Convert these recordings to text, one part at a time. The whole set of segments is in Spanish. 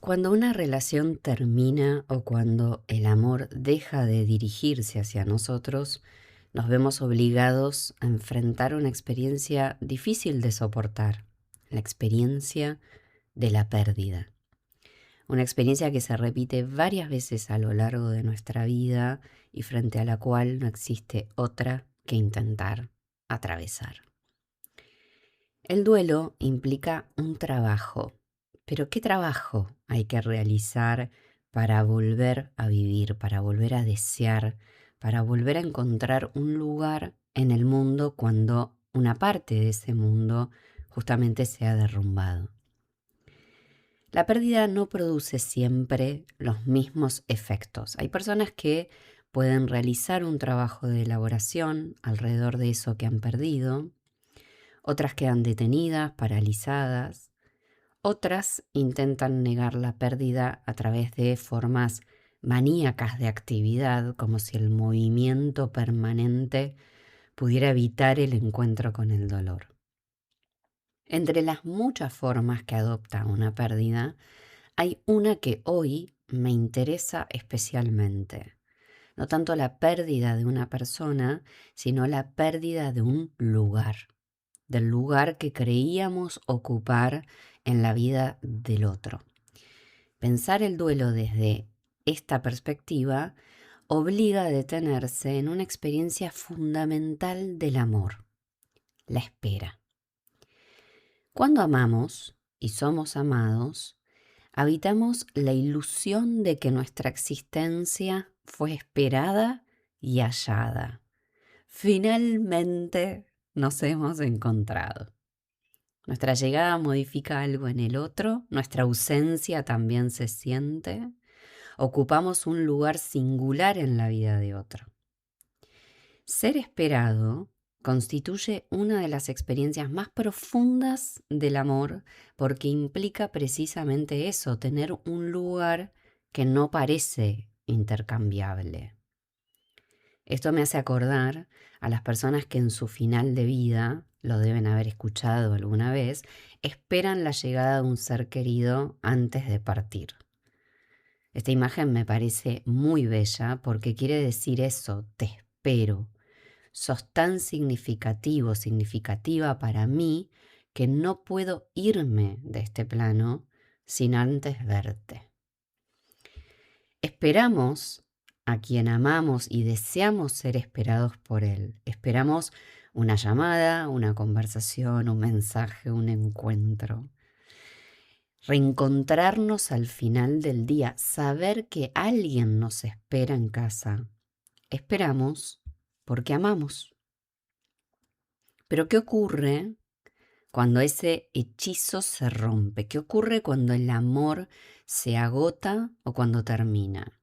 Cuando una relación termina o cuando el amor deja de dirigirse hacia nosotros, nos vemos obligados a enfrentar una experiencia difícil de soportar, la experiencia de la pérdida. Una experiencia que se repite varias veces a lo largo de nuestra vida y frente a la cual no existe otra que intentar atravesar. El duelo implica un trabajo, pero ¿qué trabajo hay que realizar para volver a vivir, para volver a desear, para volver a encontrar un lugar en el mundo cuando una parte de ese mundo justamente se ha derrumbado? La pérdida no produce siempre los mismos efectos. Hay personas que pueden realizar un trabajo de elaboración alrededor de eso que han perdido. Otras quedan detenidas, paralizadas. Otras intentan negar la pérdida a través de formas maníacas de actividad, como si el movimiento permanente pudiera evitar el encuentro con el dolor. Entre las muchas formas que adopta una pérdida, hay una que hoy me interesa especialmente. No tanto la pérdida de una persona, sino la pérdida de un lugar, del lugar que creíamos ocupar en la vida del otro. Pensar el duelo desde esta perspectiva obliga a detenerse en una experiencia fundamental del amor, la espera. Cuando amamos y somos amados, habitamos la ilusión de que nuestra existencia fue esperada y hallada. Finalmente nos hemos encontrado. Nuestra llegada modifica algo en el otro, nuestra ausencia también se siente. Ocupamos un lugar singular en la vida de otro. Ser esperado constituye una de las experiencias más profundas del amor porque implica precisamente eso, tener un lugar que no parece intercambiable. Esto me hace acordar a las personas que en su final de vida, lo deben haber escuchado alguna vez, esperan la llegada de un ser querido antes de partir. Esta imagen me parece muy bella porque quiere decir eso, te espero. Sos tan significativo, significativa para mí, que no puedo irme de este plano sin antes verte. Esperamos a quien amamos y deseamos ser esperados por él. Esperamos una llamada, una conversación, un mensaje, un encuentro. Reencontrarnos al final del día, saber que alguien nos espera en casa. Esperamos porque amamos. Pero ¿qué ocurre cuando ese hechizo se rompe? ¿Qué ocurre cuando el amor se agota o cuando termina?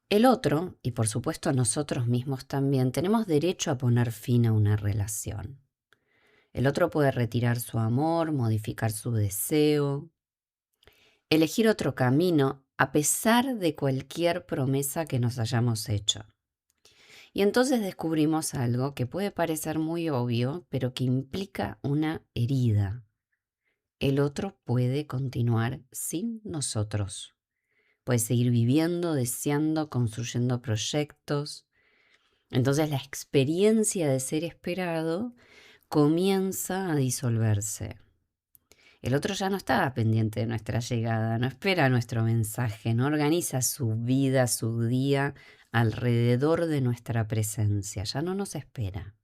El otro, y por supuesto nosotros mismos también, tenemos derecho a poner fin a una relación. El otro puede retirar su amor, modificar su deseo, elegir otro camino a pesar de cualquier promesa que nos hayamos hecho. Y entonces descubrimos algo que puede parecer muy obvio, pero que implica una herida. El otro puede continuar sin nosotros. Puede seguir viviendo, deseando, construyendo proyectos. Entonces la experiencia de ser esperado comienza a disolverse. El otro ya no está pendiente de nuestra llegada, no espera nuestro mensaje, no organiza su vida, su día alrededor de nuestra presencia, ya no nos espera.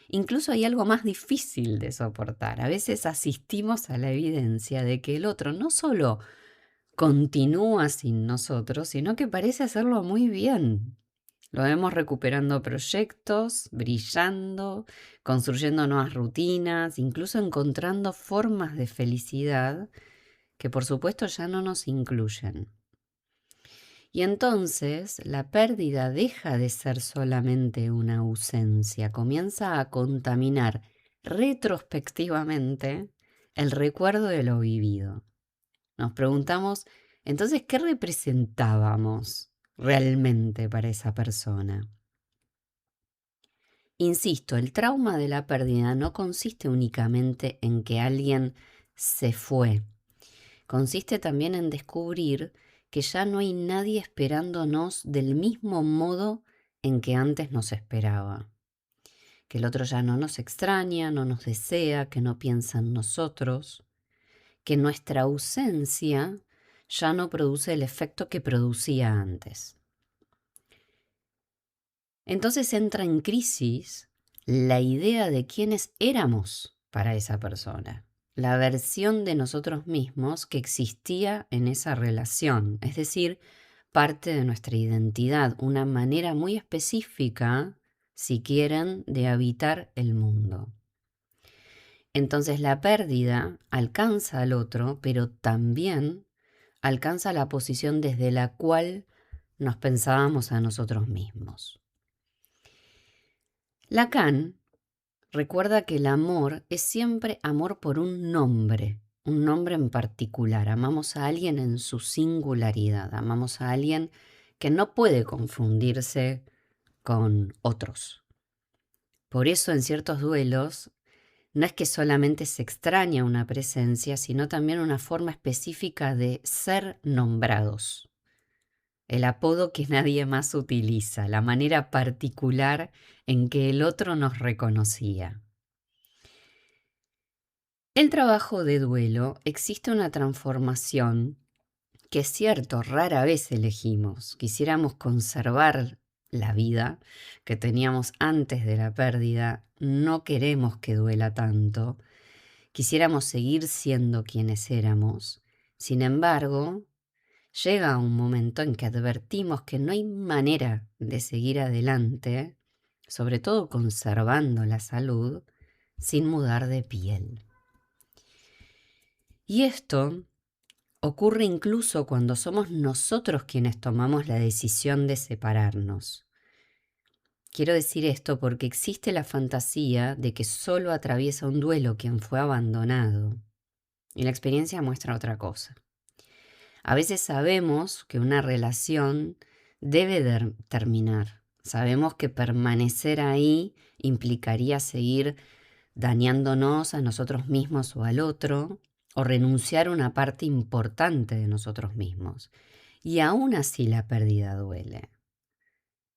Incluso hay algo más difícil de soportar. A veces asistimos a la evidencia de que el otro no solo continúa sin nosotros, sino que parece hacerlo muy bien. Lo vemos recuperando proyectos, brillando, construyendo nuevas rutinas, incluso encontrando formas de felicidad que por supuesto ya no nos incluyen. Y entonces la pérdida deja de ser solamente una ausencia, comienza a contaminar retrospectivamente el recuerdo de lo vivido. Nos preguntamos, entonces, ¿qué representábamos realmente para esa persona? Insisto, el trauma de la pérdida no consiste únicamente en que alguien se fue. consiste también en descubrir que ya no hay nadie esperándonos del mismo modo en que antes nos esperaba. Que el otro ya no nos extraña, no nos desea, que no piensa en nosotros, que nuestra ausencia ya no produce el efecto que producía antes. Entonces entra en crisis la idea de quiénes éramos para esa persona, la versión de nosotros mismos que existía en esa relación, es decir, parte de nuestra identidad, una manera muy específica, si quieren, de habitar el mundo. Entonces la pérdida alcanza al otro, pero también alcanza la posición desde la cual nos pensábamos a nosotros mismos. Lacan recuerda que el amor es siempre amor por un nombre en particular. Amamos a alguien en su singularidad, amamos a alguien que no puede confundirse con otros. Por eso en ciertos duelos no es que solamente se extraña una presencia, sino también una forma específica de ser nombrados. El apodo que nadie más utiliza, la manera particular en que el otro nos reconocía. El trabajo de duelo existe una transformación que es cierto, rara vez elegimos. Quisiéramos conservar la vida que teníamos antes de la pérdida, no queremos que duela tanto, quisiéramos seguir siendo quienes éramos. Sin embargo, llega un momento en que advertimos que no hay manera de seguir adelante, sobre todo conservando la salud, sin mudar de piel. Y esto ocurre incluso cuando somos nosotros quienes tomamos la decisión de separarnos. Quiero decir esto porque existe la fantasía de que solo atraviesa un duelo quien fue abandonado, y la experiencia muestra otra cosa. A veces sabemos que una relación debe terminar. Sabemos que permanecer ahí implicaría seguir dañándonos a nosotros mismos o al otro, o renunciar a una parte importante de nosotros mismos. Y aún así la pérdida duele.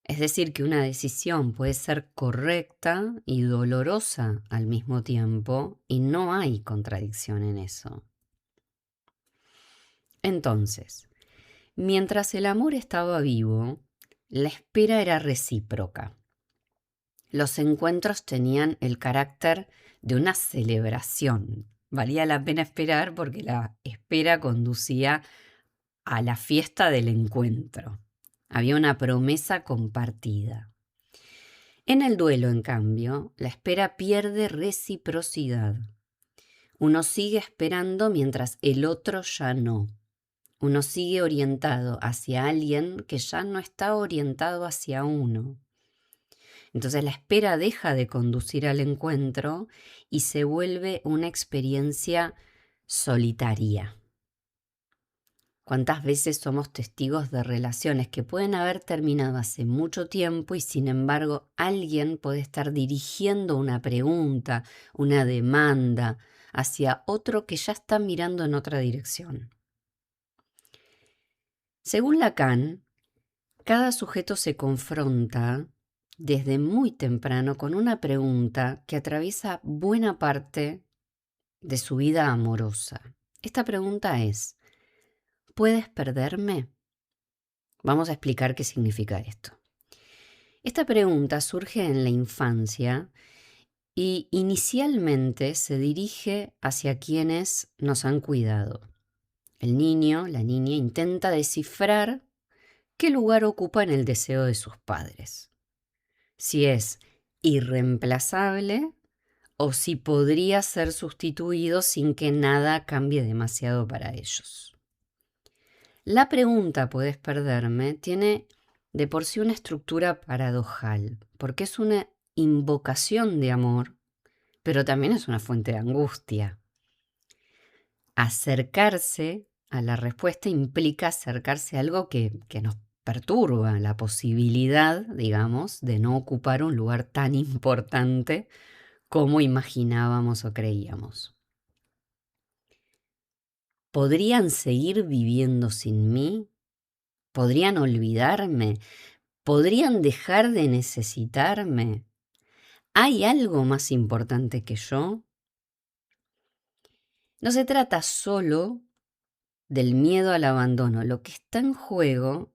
Es decir, que una decisión puede ser correcta y dolorosa al mismo tiempo, y no hay contradicción en eso. Entonces, mientras el amor estaba vivo, la espera era recíproca. Los encuentros tenían el carácter de una celebración. Valía la pena esperar porque la espera conducía a la fiesta del encuentro. Había una promesa compartida. En el duelo, en cambio, la espera pierde reciprocidad. Uno sigue esperando mientras el otro ya no. Uno sigue orientado hacia alguien que ya no está orientado hacia uno. Entonces la espera deja de conducir al encuentro y se vuelve una experiencia solitaria. ¿Cuántas veces somos testigos de relaciones que pueden haber terminado hace mucho tiempo y sin embargo alguien puede estar dirigiendo una pregunta, una demanda hacia otro que ya está mirando en otra dirección? Según Lacan, cada sujeto se confronta desde muy temprano con una pregunta que atraviesa buena parte de su vida amorosa. Esta pregunta es: ¿puedes perderme? Vamos a explicar qué significa esto. Esta pregunta surge en la infancia y inicialmente se dirige hacia quienes nos han cuidado. El niño, la niña, intenta descifrar qué lugar ocupa en el deseo de sus padres. Si es irreemplazable o si podría ser sustituido sin que nada cambie demasiado para ellos. La pregunta ¿puedes perderme? Tiene de por sí una estructura paradojal, porque es una invocación de amor, pero también es una fuente de angustia. Acercarse a la respuesta implica acercarse a algo que nos perturba, la posibilidad, digamos, de no ocupar un lugar tan importante como imaginábamos o creíamos. ¿Podrían seguir viviendo sin mí? ¿Podrían olvidarme? ¿Podrían dejar de necesitarme? ¿Hay algo más importante que yo? No se trata solo del miedo al abandono. Lo que está en juego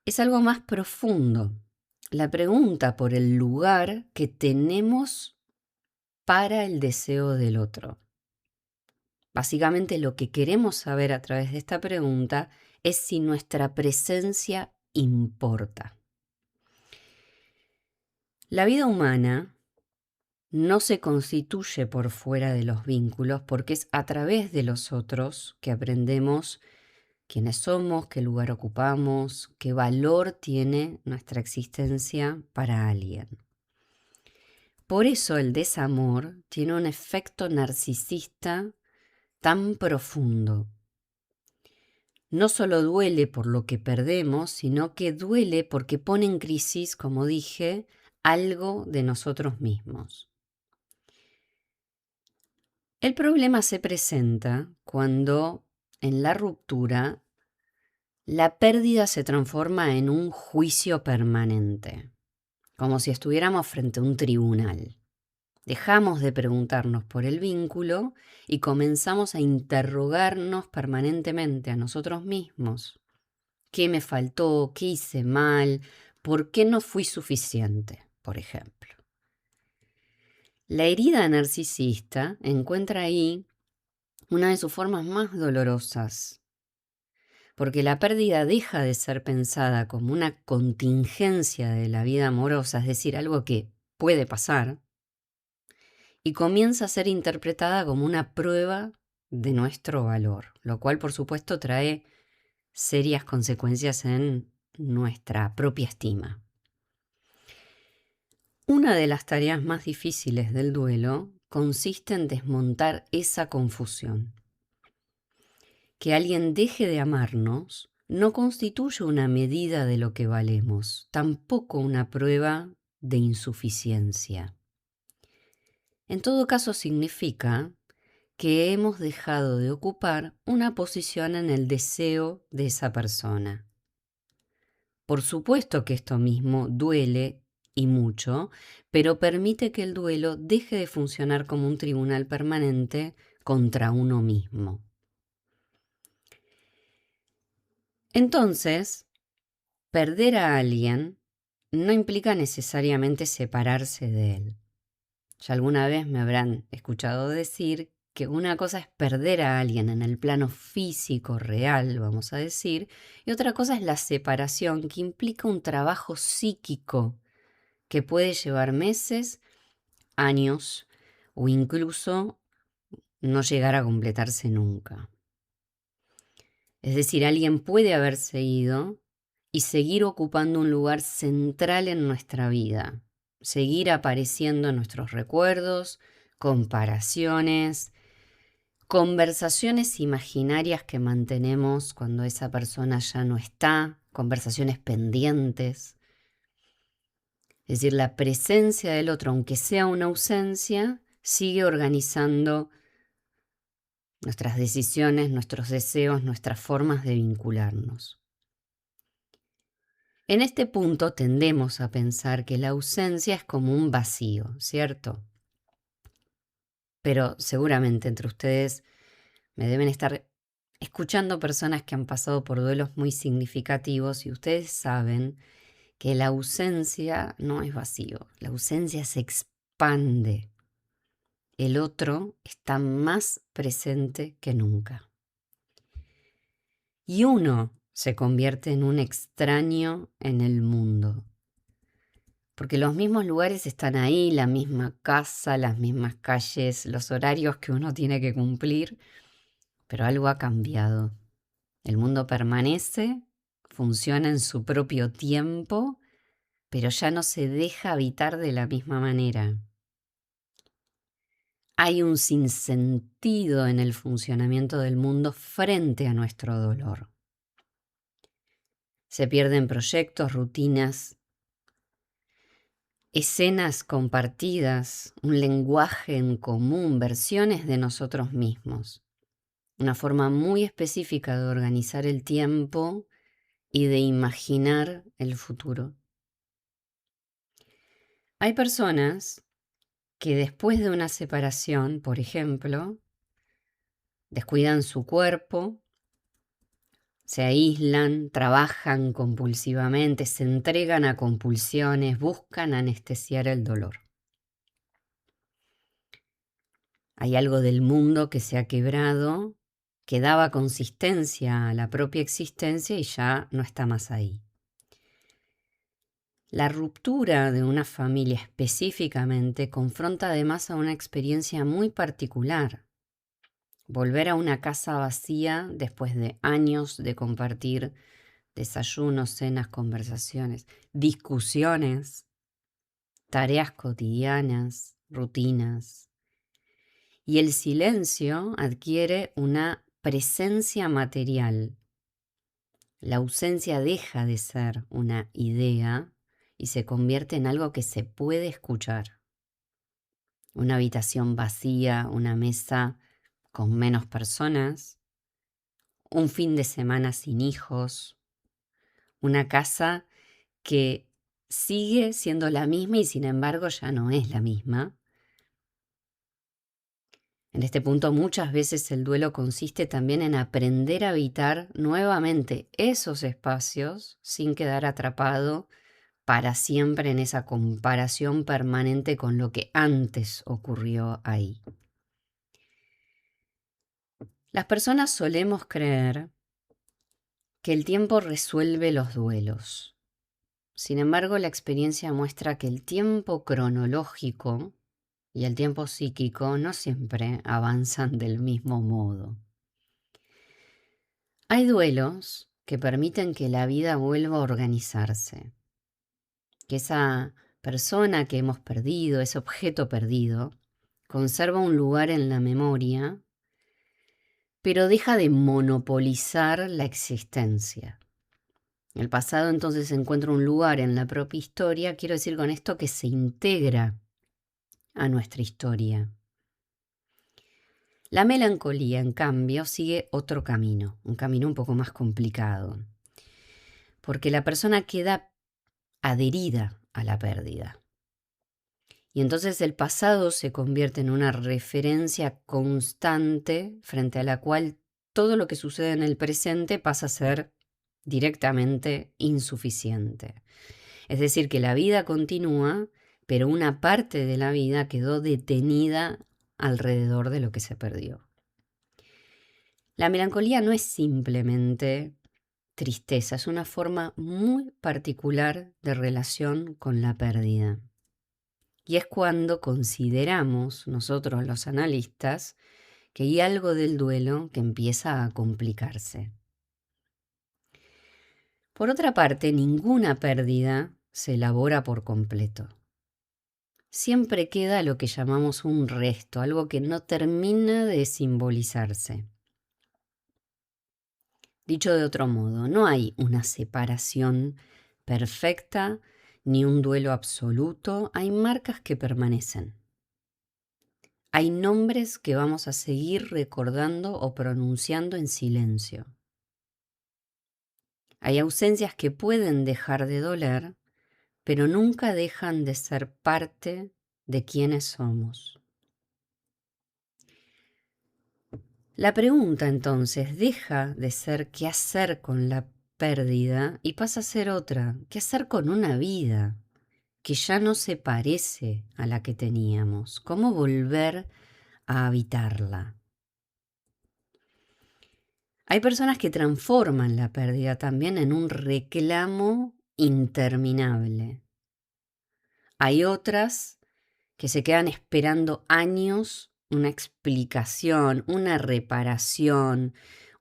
es algo más profundo. La pregunta por el lugar que tenemos para el deseo del otro. Básicamente lo que queremos saber a través de esta pregunta es si nuestra presencia importa. La vida humana no se constituye por fuera de los vínculos porque es a través de los otros que aprendemos quiénes somos, qué lugar ocupamos, qué valor tiene nuestra existencia para alguien. Por eso el desamor tiene un efecto narcisista tan profundo. No solo duele por lo que perdemos, sino que duele porque pone en crisis, como dije, algo de nosotros mismos. El problema se presenta cuando en la ruptura la pérdida se transforma en un juicio permanente, como si estuviéramos frente a un tribunal. Dejamos de preguntarnos por el vínculo y comenzamos a interrogarnos permanentemente a nosotros mismos. ¿Qué me faltó? ¿Qué hice mal? ¿Por qué no fui suficiente? Por ejemplo. La herida narcisista encuentra ahí una de sus formas más dolorosas, porque la pérdida deja de ser pensada como una contingencia de la vida amorosa, es decir, algo que puede pasar, y comienza a ser interpretada como una prueba de nuestro valor, lo cual por supuesto trae serias consecuencias en nuestra propia estima. Una de las tareas más difíciles del duelo consiste en desmontar esa confusión. Que alguien deje de amarnos no constituye una medida de lo que valemos, tampoco una prueba de insuficiencia. En todo caso significa que hemos dejado de ocupar una posición en el deseo de esa persona. Por supuesto que esto mismo duele y mucho, pero permite que el duelo deje de funcionar como un tribunal permanente contra uno mismo. Entonces, perder a alguien no implica necesariamente separarse de él. Ya alguna vez me habrán escuchado decir que una cosa es perder a alguien en el plano físico, real, vamos a decir, y otra cosa es la separación, que implica un trabajo psíquico que puede llevar meses, años o incluso no llegar a completarse nunca. Es decir, alguien puede haberse ido y seguir ocupando un lugar central en nuestra vida, seguir apareciendo en nuestros recuerdos, comparaciones, conversaciones imaginarias que mantenemos cuando esa persona ya no está, conversaciones pendientes. Es decir, la presencia del otro, aunque sea una ausencia, sigue organizando nuestras decisiones, nuestros deseos, nuestras formas de vincularnos. En este punto tendemos a pensar que la ausencia es como un vacío, ¿cierto? Pero seguramente entre ustedes me deben estar escuchando personas que han pasado por duelos muy significativos y ustedes saben que la ausencia no es vacío, la ausencia se expande. El otro está más presente que nunca. Y uno se convierte en un extraño en el mundo. Porque los mismos lugares están ahí, la misma casa, las mismas calles, los horarios que uno tiene que cumplir, pero algo ha cambiado. El mundo permanece, funciona en su propio tiempo, pero ya no se deja habitar de la misma manera. Hay un sinsentido en el funcionamiento del mundo frente a nuestro dolor. Se pierden proyectos, rutinas, escenas compartidas, un lenguaje en común, versiones de nosotros mismos. una forma muy específica de organizar el tiempo y de imaginar el futuro. Hay personas que después de una separación, por ejemplo, descuidan su cuerpo, se aíslan, trabajan compulsivamente, se entregan a compulsiones, buscan anestesiar el dolor. Hay algo del mundo que se ha quebrado, que daba consistencia a la propia existencia y ya no está más ahí. La ruptura de una familia específicamente confronta además a una experiencia muy particular. Volver a una casa vacía después de años de compartir desayunos, cenas, conversaciones, discusiones, tareas cotidianas, rutinas. Y el silencio adquiere una presencia material. La ausencia deja de ser una idea y se convierte en algo que se puede escuchar. Una habitación vacía, una mesa con menos personas, un fin de semana sin hijos, una casa que sigue siendo la misma y sin embargo ya no es la misma. En este punto muchas veces el duelo consiste también en aprender a habitar nuevamente esos espacios sin quedar atrapado para siempre en esa comparación permanente con lo que antes ocurrió ahí. Las personas solemos creer que el tiempo resuelve los duelos. Sin embargo, la experiencia muestra que el tiempo cronológico y el tiempo psíquico no siempre avanzan del mismo modo. Hay duelos que permiten que la vida vuelva a organizarse, que esa persona que hemos perdido, ese objeto perdido, conserva un lugar en la memoria, pero deja de monopolizar la existencia. El pasado entonces encuentra un lugar en la propia historia, quiero decir con esto que se integra a nuestra historia. La melancolía, en cambio, sigue otro camino, un camino un poco más complicado, porque la persona queda adherida a la pérdida. Y entonces el pasado se convierte en una referencia constante frente a la cual todo lo que sucede en el presente pasa a ser directamente insuficiente. Es decir, que la vida continúa, pero una parte de la vida quedó detenida alrededor de lo que se perdió. La melancolía no es simplemente tristeza, es una forma muy particular de relación con la pérdida. Y es cuando consideramos, nosotros los analistas, que hay algo del duelo que empieza a complicarse. Por otra parte, ninguna pérdida se elabora por completo. Siempre queda lo que llamamos un resto, algo que no termina de simbolizarse. Dicho de otro modo, no hay una separación perfecta ni un duelo absoluto, hay marcas que permanecen. Hay nombres que vamos a seguir recordando o pronunciando en silencio. Hay ausencias que pueden dejar de doler, pero nunca dejan de ser parte de quienes somos. La pregunta entonces deja de ser qué hacer con la pérdida y pasa a ser otra, qué hacer con una vida que ya no se parece a la que teníamos, cómo volver a habitarla. Hay personas que transforman la pérdida también en un reclamo interminable. Hay otras que se quedan esperando años una explicación, una reparación,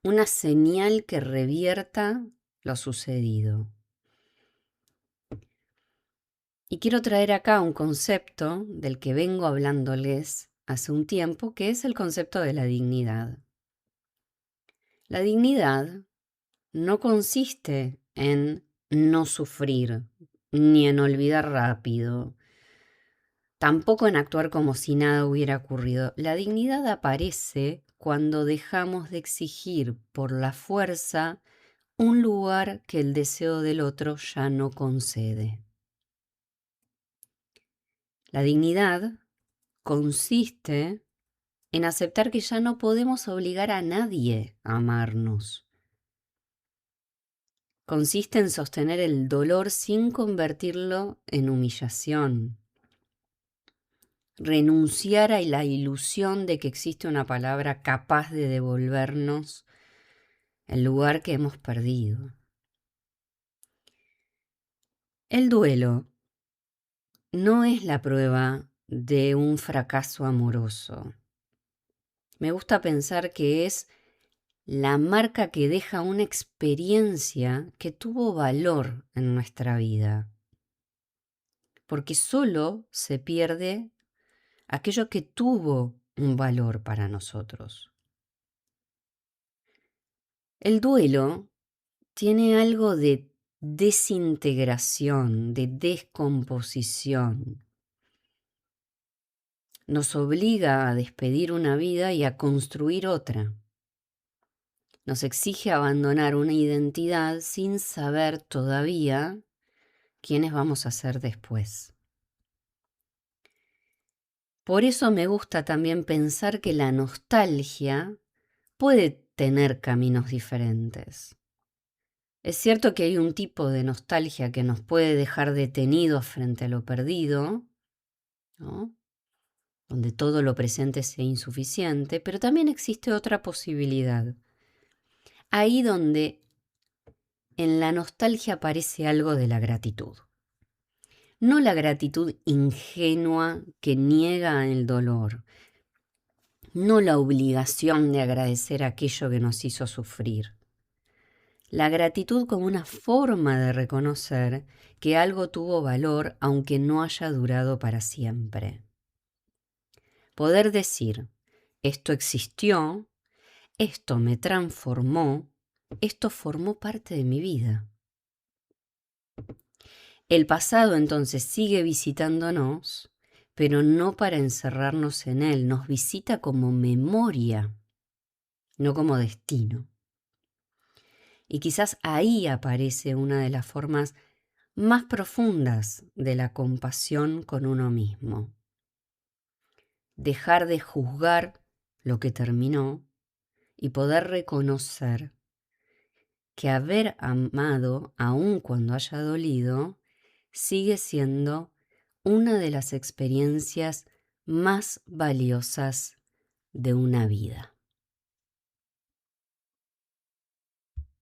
una señal que revierta lo sucedido. Y quiero traer acá un concepto del que vengo hablándoles hace un tiempo, que es el concepto de la dignidad. La dignidad no consiste en no sufrir, ni en olvidar rápido, tampoco en actuar como si nada hubiera ocurrido. La dignidad aparece cuando dejamos de exigir por la fuerza un lugar que el deseo del otro ya no concede. La dignidad consiste en aceptar que ya no podemos obligar a nadie a amarnos. Consiste en sostener el dolor sin convertirlo en humillación. Renunciar a la ilusión de que existe una palabra capaz de devolvernos el lugar que hemos perdido. El duelo no es la prueba de un fracaso amoroso. Me gusta pensar que es la marca que deja una experiencia que tuvo valor en nuestra vida, porque solo se pierde aquello que tuvo un valor para nosotros. El duelo tiene algo de desintegración, de descomposición. Nos obliga a despedir una vida y a construir otra. Nos exige abandonar una identidad sin saber todavía quiénes vamos a ser después. Por eso me gusta también pensar que la nostalgia puede tener caminos diferentes. Es cierto que hay un tipo de nostalgia que nos puede dejar detenidos frente a lo perdido, ¿no? Donde todo lo presente sea insuficiente, pero también existe otra posibilidad. Ahí donde en la nostalgia aparece algo de la gratitud. No la gratitud ingenua que niega el dolor, no la obligación de agradecer aquello que nos hizo sufrir. La gratitud como una forma de reconocer que algo tuvo valor aunque no haya durado para siempre. Poder decir, esto existió, esto me transformó, esto formó parte de mi vida. El pasado entonces sigue visitándonos, pero no para encerrarnos en él, nos visita como memoria, no como destino. Y quizás ahí aparece una de las formas más profundas de la compasión con uno mismo. Dejar de juzgar lo que terminó y poder reconocer que haber amado, aun cuando haya dolido, sigue siendo una de las experiencias más valiosas de una vida.